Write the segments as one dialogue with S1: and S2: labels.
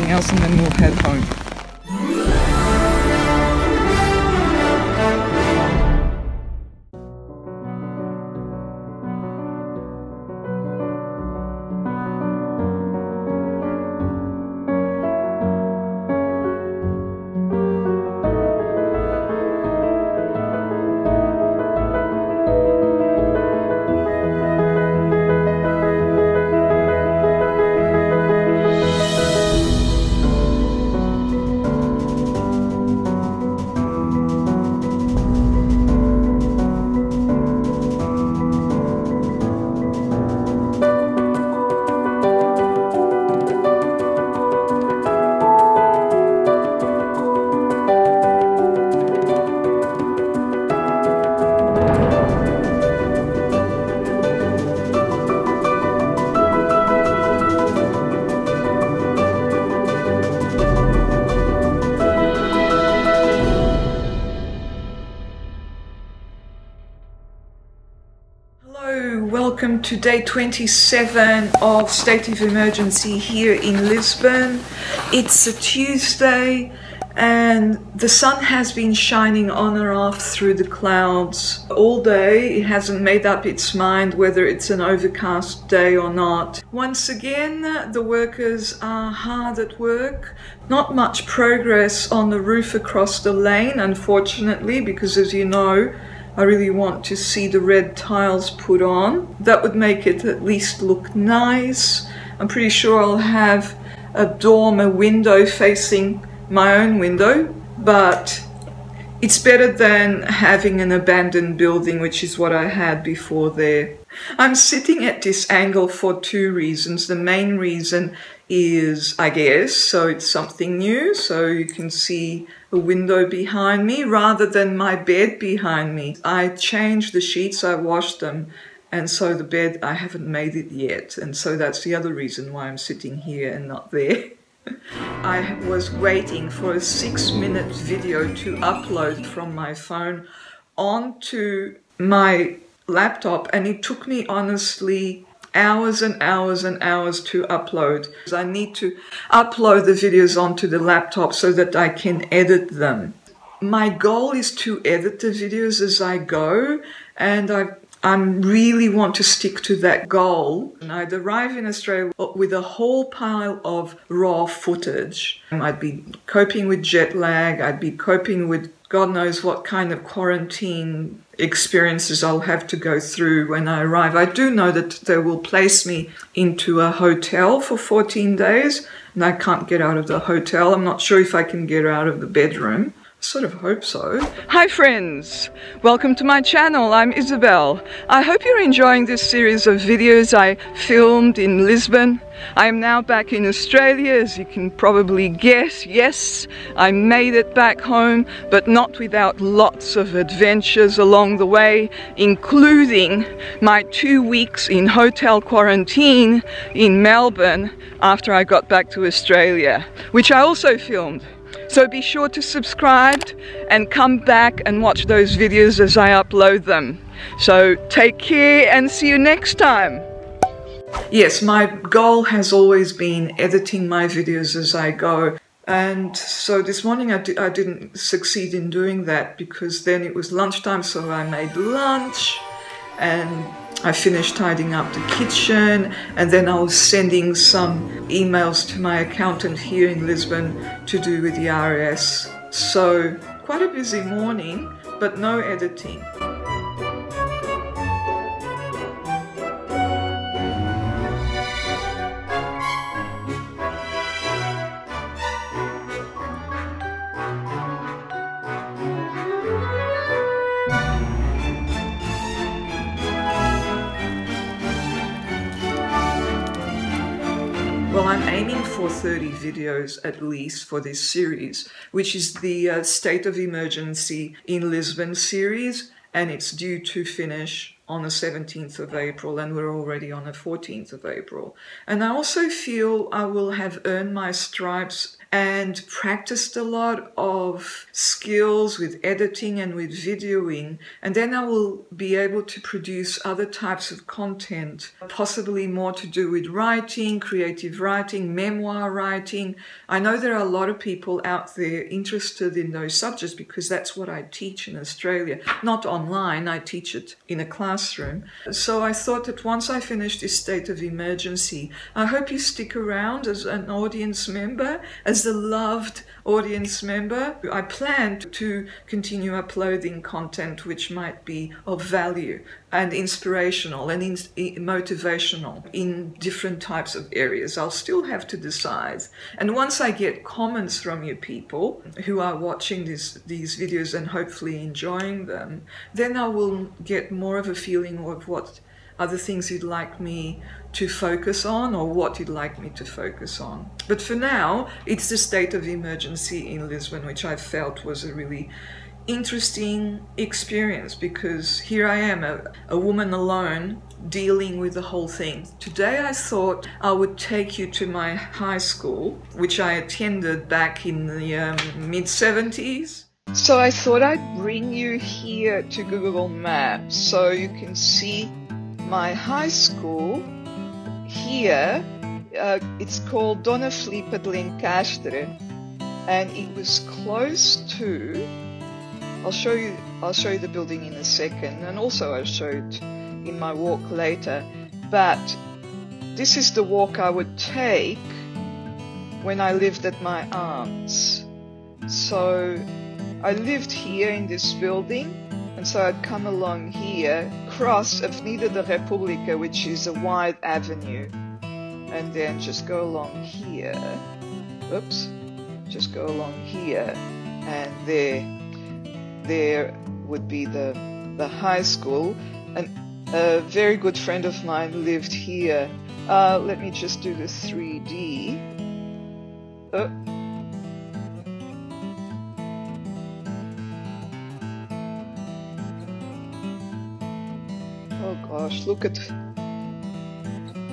S1: something else and then we'll head home. Welcome to day 27 of state of emergency here in Lisbon. It's a Tuesday and the sun has been shining on and off through the clouds all day. It hasn't made up its mind whether it's an overcast day or not. Once again, the workers are hard at work. Not much progress on the roof across the lane, unfortunately, because as you know, I really want to see the red tiles put on. That would make it at least look nice. I'm pretty sure I'll have a dormer window facing my own window, but it's better than having an abandoned building, which is what I had before there. I'm sitting at this angle for two reasons. The main reason is, I guess, so it's something new, so you can see a window behind me rather than my bed behind me. I changed the sheets, I washed them, and so the bed, I haven't made it yet, and so that's the other reason why I'm sitting here and not there. I was waiting for a 6-minute video to upload from my phone onto my laptop, and it took me honestly hours and hours and hours to upload. I need to upload the videos onto the laptop so that I can edit them. My goal is to edit the videos as I go, and I really want to stick to that goal. And I'd arrive in Australia with a whole pile of raw footage. I'd be coping with jet lag, I'd be coping with God knows what kind of quarantine experiences I'll have to go through when I arrive. I do know that they will place me into a hotel for 14 days and I can't get out of the hotel. I'm not sure if I can get out of the bedroom. I sort of hope so. Hi friends, welcome to my channel. I'm Isabel. I hope you're enjoying this series of videos I filmed in Lisbon. I am now back in Australia, as you can probably guess. Yes, I made it back home, but not without lots of adventures along the way, including my 2 weeks in hotel quarantine in Melbourne after I got back to Australia, which I also filmed. So be sure to subscribe and come back and watch those videos as I upload them. So take care and see you next time. Yes, my goal has always been editing my videos as I go. And so this morning I didn't succeed in doing that because then it was lunchtime, so I made lunch and I finished tidying up the kitchen, and then I was sending some emails to my accountant here in Lisbon to do with the IRS. So quite a busy morning, but no editing. Well, I'm aiming for 30 videos at least for this series, which is the State of Emergency in Lisbon series, and it's due to finish on the 17th of April, and we're already on the 14th of April. And I also feel I will have earned my stripes and practiced a lot of skills with editing and with videoing. And then I will be able to produce other types of content, possibly more to do with writing, creative writing, memoir writing. I know there are a lot of people out there interested in those subjects because that's what I teach in Australia. Not online, I teach it in a classroom. So I thought that once I finish this state of emergency, I hope you stick around as an audience member, as a loved audience member. I plan to continue uploading content which might be of value and inspirational and motivational in different types of areas. I'll still have to decide. And once I get comments from you people who are watching these videos and hopefully enjoying them, then I will get more of a feeling of what other things you'd like me to focus on or what you'd like me to focus on. But for now, it's the state of emergency in Lisbon, which I felt was a really interesting experience because here I am, a woman alone dealing with the whole thing. Today I thought I would take you to my high school, which I attended back in the mid-70s. So I thought I'd bring you here to Google Maps so you can see my high school here. It's called Dona Filipa de Lencastre, and it was close to, I'll show you the building in a second, and also I'll show it in my walk later, but this is the walk I would take when I lived at my aunt's. So I lived here in this building, and so I'd come along here, cross Avenida da República, which is a wide avenue, and then just go along here. Oops. Just go along here, and there would be the high school. And a very good friend of mine lived here. Let me just do the 3D. Oh gosh, look at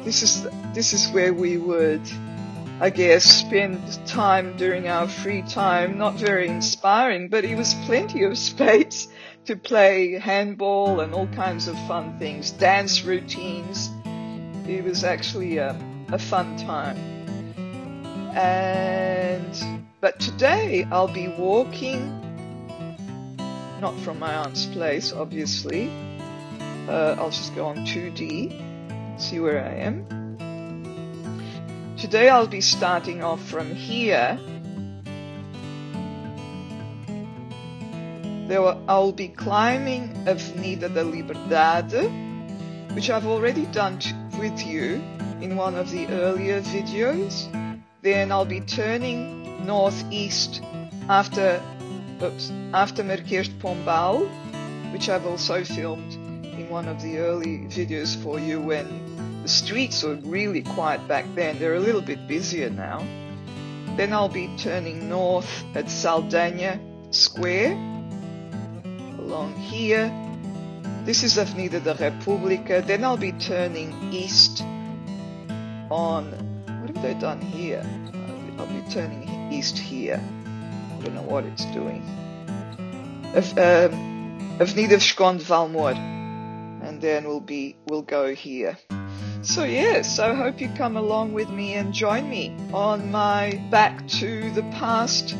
S1: this is where we would, I guess, spend time during our free time. Not very inspiring, but it was plenty of space to play handball and all kinds of fun things, dance routines. It was actually a fun time. But today I'll be walking, not from my aunt's place, obviously. I'll just go on 2D, see where I am. Today I'll be starting off from here. I'll be climbing Avenida da Liberdade, which I've already done with you in one of the earlier videos. Then I'll be turning northeast after Marquês de Pombal, which I've also filmed in one of the early videos for you when the streets were really quiet back then. They're a little bit busier now. Then I'll be turning north at Saldanha Square, along here. This is Avenida da República. Then I'll be turning east on, what have they done here? I'll be turning east here. I don't know what it's doing. Avenida Visconde de Valmor. And then we'll go here. So yes, I hope you come along with me and join me on my back to the past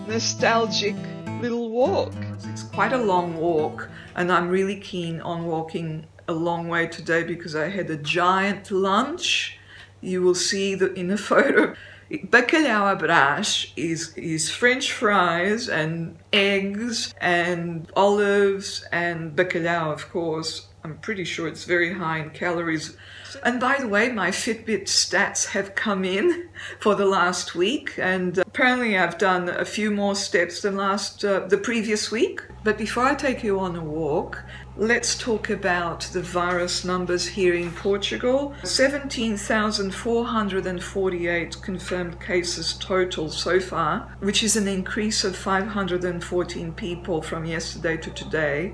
S1: nostalgic little walk. It's quite a long walk, and I'm really keen on walking a long way today because I had a giant lunch. You will see that in the photo. Bacalhau à Brás is French fries and eggs and olives and bacalhau, of course. I'm pretty sure it's very high in calories. And by the way, my Fitbit stats have come in for the last week, and apparently I've done a few more steps than the previous week. But before I take you on a walk, let's talk about the virus numbers here in Portugal. 17,448 confirmed cases total so far, which is an increase of 514 people from yesterday to today,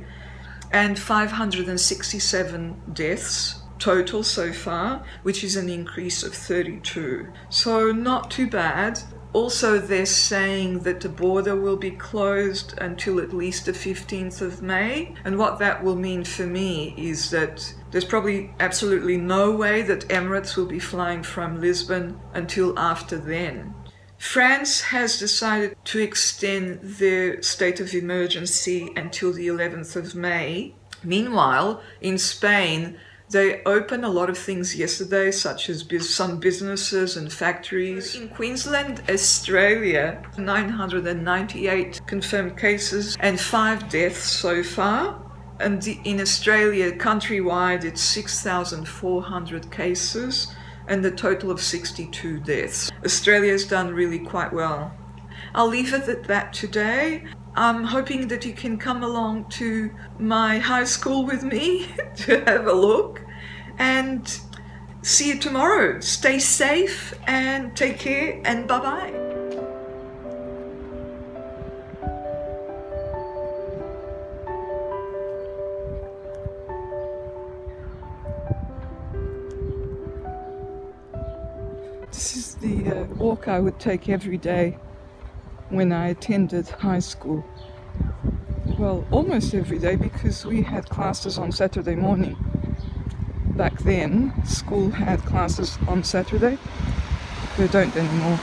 S1: and 567 deaths. total so far, which is an increase of 32. So not too bad. Also, they're saying that the border will be closed until at least the 15th of May. And what that will mean for me is that there's probably absolutely no way that Emirates will be flying from Lisbon until after then. France has decided to extend their state of emergency until the 11th of May. Meanwhile, in Spain, they opened a lot of things yesterday, such as some businesses and factories. In Queensland, Australia, 998 confirmed cases and 5 deaths so far. And in Australia, countrywide, it's 6,400 cases and a total of 62 deaths. Australia's done really quite well. I'll leave it at that today. I'm hoping that you can come along to my high school with me to have a look, and see you tomorrow. Stay safe and take care, and bye-bye. This is the walk I would take every day when I attended high school. Well, almost every day, because we had classes on Saturday morning. Back then, school had classes on Saturday. They don't anymore.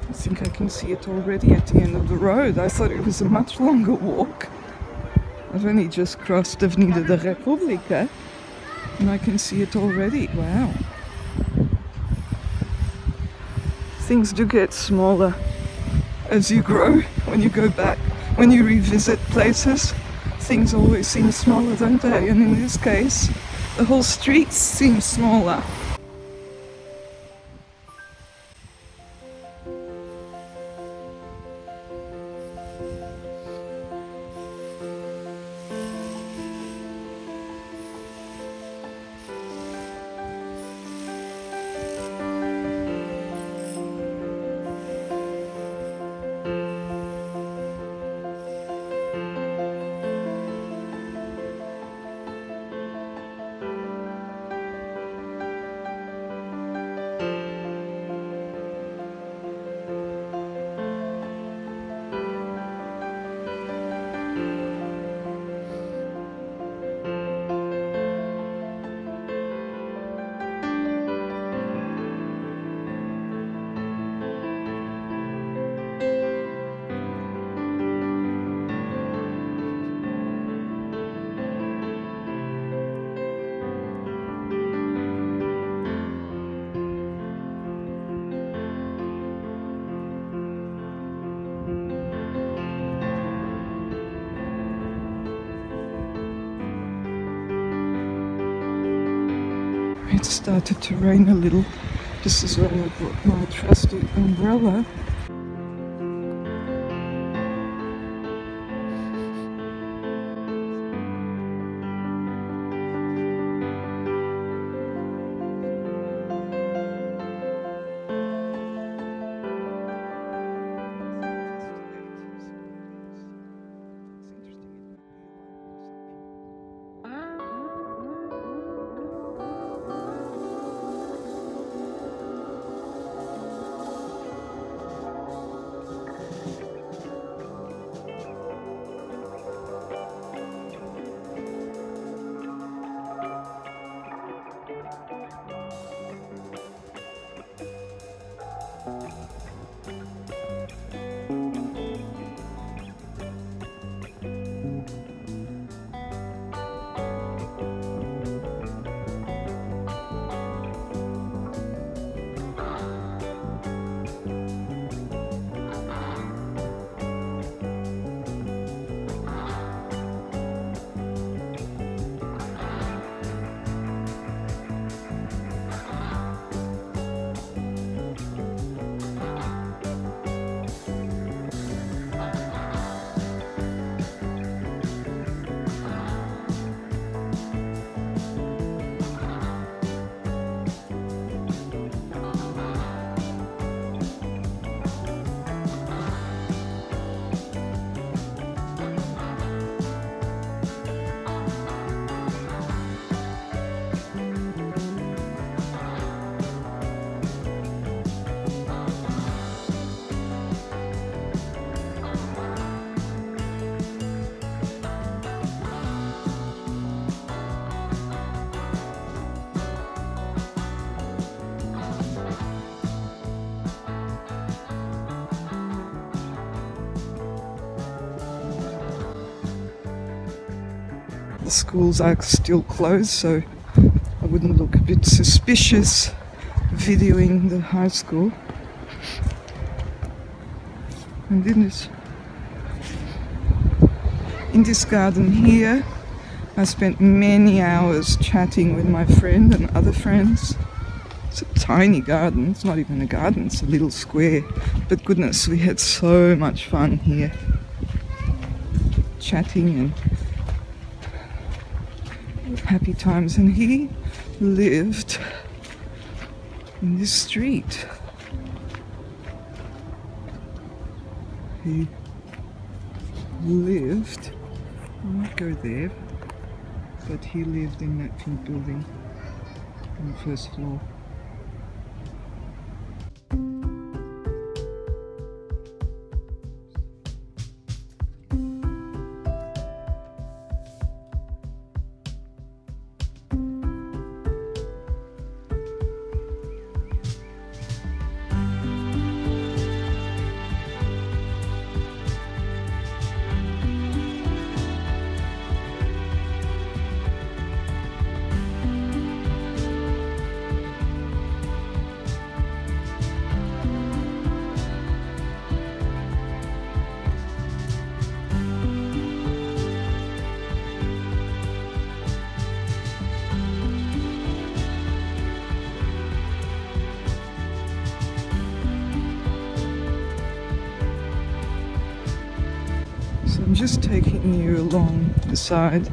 S1: I think I can see it already at the end of the road. I thought it was a much longer walk. I've only just crossed Avenida da República and I can see it already. Wow. Things do get smaller as you grow when you go back, when you revisit places. Things always seem smaller, don't they? And in this case, the whole street seems smaller. It started to rain a little. This is where I brought my trusty umbrella. schools are still closed, so I wouldn't look a bit suspicious videoing the high school. And in this garden here, I spent many hours chatting with my friend and other friends. It's a tiny garden, it's not even a garden, it's a little square. But goodness, we had so much fun here. Chatting and happy times. And he lived in this street. He lived, I won't go there, but he lived in that pink building on the first floor. I'm just taking you along the side,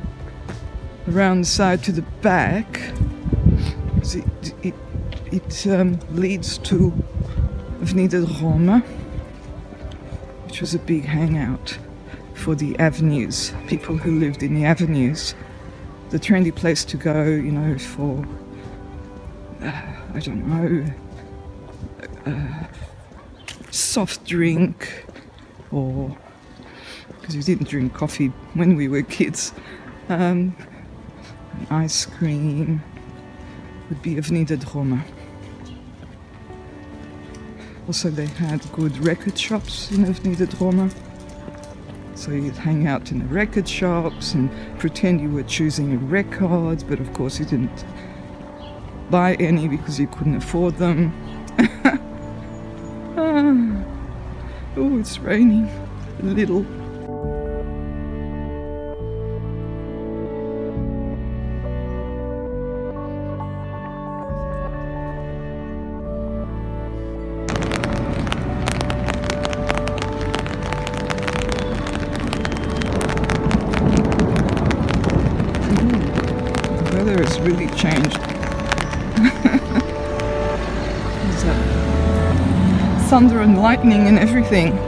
S1: around the side to the back, because it leads to Avenida Novas, which was a big hangout for the avenues, people who lived in the avenues. The trendy place to go, you know, for, I don't know, soft drink, or because we didn't drink coffee when we were kids. Ice cream would be Avenida Novas. Also, they had good record shops in Avenida Novas. So you'd hang out in the record shops and pretend you were choosing a record, but of course you didn't buy any because you couldn't afford them. Oh, it's raining a little. It's really changed. There's thunder and lightning and everything.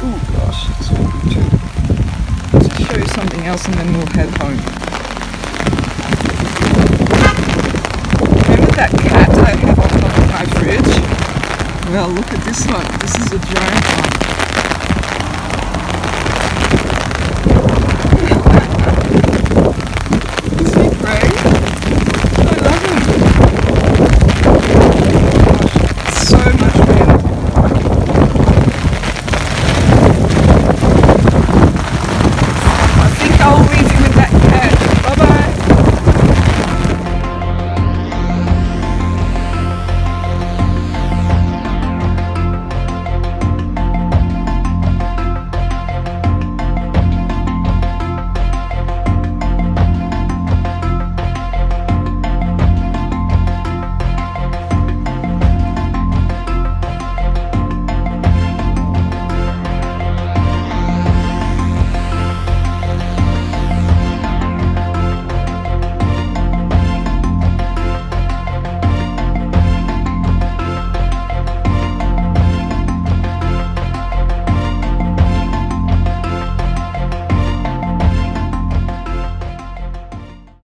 S1: Oh gosh, this will be too. I'll just show you something else and then we'll head home. Remember that cat I have on top of my fridge? Well, look at this one. This is a giant one.